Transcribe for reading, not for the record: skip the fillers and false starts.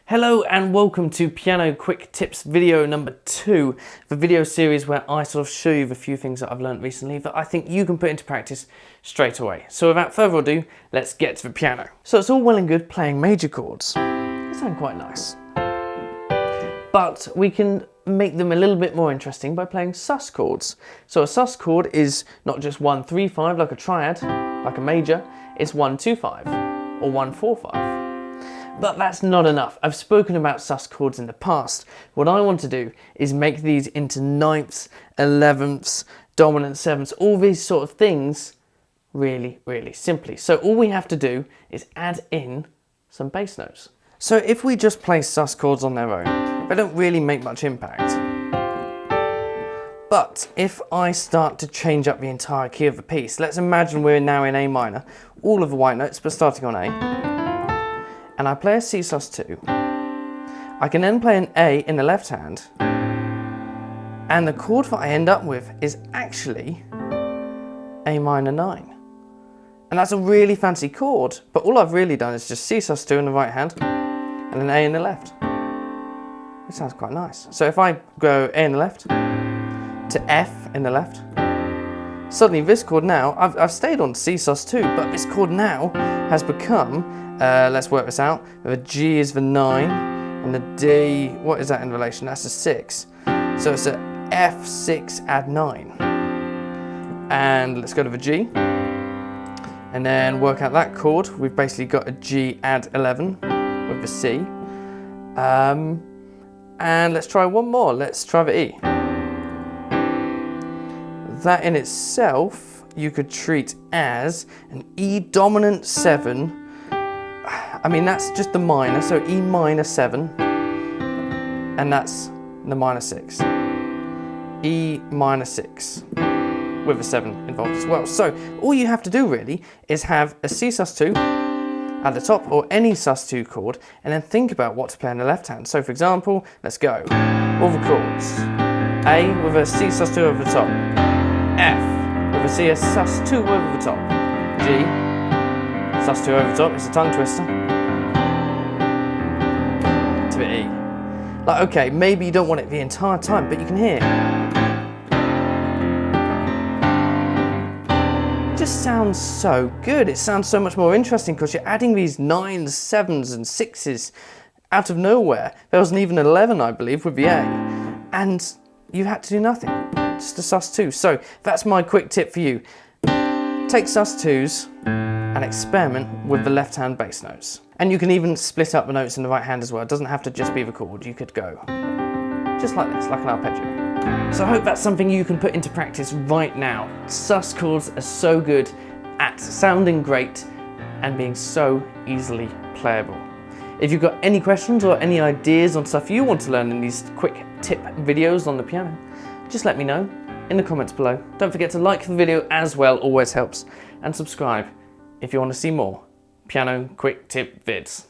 Hello and welcome to Piano Quick Tips video number 2, the video series where I sort of show you the few things that I've learned recently that I think you can put into practice straight away. So without further ado, let's get to the piano. So it's all well and good playing major chords. They sound quite nice. But we can make them a little bit more interesting by playing sus chords. So a sus chord is not just 1, 3, 5 like a triad, like a major, it's 1, 2, 5 or 1, 4, 5. But that's not enough. I've spoken about sus chords in the past. What I want to do is make these into ninths, 11ths, dominant 7ths, all these sort of things really, really simply. So all we have to do is add in some bass notes. So if we just play sus chords on their own, they don't really make much impact. But if I start to change up the entire key of the piece, let's imagine we're now in A minor, all of the white notes, but starting on A. And I play a C sus2, I can then play an A in the left hand, and the chord that I end up with is actually A minor 9. And that's a really fancy chord, but all I've really done is just C sus2 in the right hand, and an A in the left. It sounds quite nice. So if I go A in the left, to F in the left, suddenly this chord now, I've stayed on C sus2, but this chord now has become, let's work this out, the G is the 9, and the D, what is that in relation? That's a 6. So it's a F6 add 9. And let's go to the G, and then work out that chord. We've basically got a G add 11 with the C. And let's try one more, let's try the E. That in itself, you could treat as an E dominant 7. I mean, that's just the minor, so E minor 7, and that's the minor 6. E minor 6, with a 7 involved as well. So all you have to do really is have a C sus2 at the top, or any sus2 chord, and then think about what to play on the left hand. So for example, let's go. All the chords. A with a C sus2 over the top. F with a C sus2 over the top. G, sus2 over the top, it's a tongue twister. To the E. Like, okay, maybe you don't want it the entire time, but you can hear. It just sounds so good. It sounds so much more interesting because you're adding these 9s, 7s and 6s out of nowhere. There wasn't even an 11, I believe, with the A. And you had to do nothing. Just a sus2. So that's my quick tip for you. Take sus2s and experiment with the left hand bass notes. And you can even split up the notes in the right hand as well. It doesn't have to just be the chord. You could go just like this, like an arpeggio. So I hope that's something you can put into practice right now. Sus chords are so good at sounding great and being so easily playable. If you've got any questions or any ideas on stuff you want to learn in these quick tip videos on the piano, just let me know in the comments below. Don't forget to like the video as well, always helps, and subscribe if you want to see more piano quick tip vids.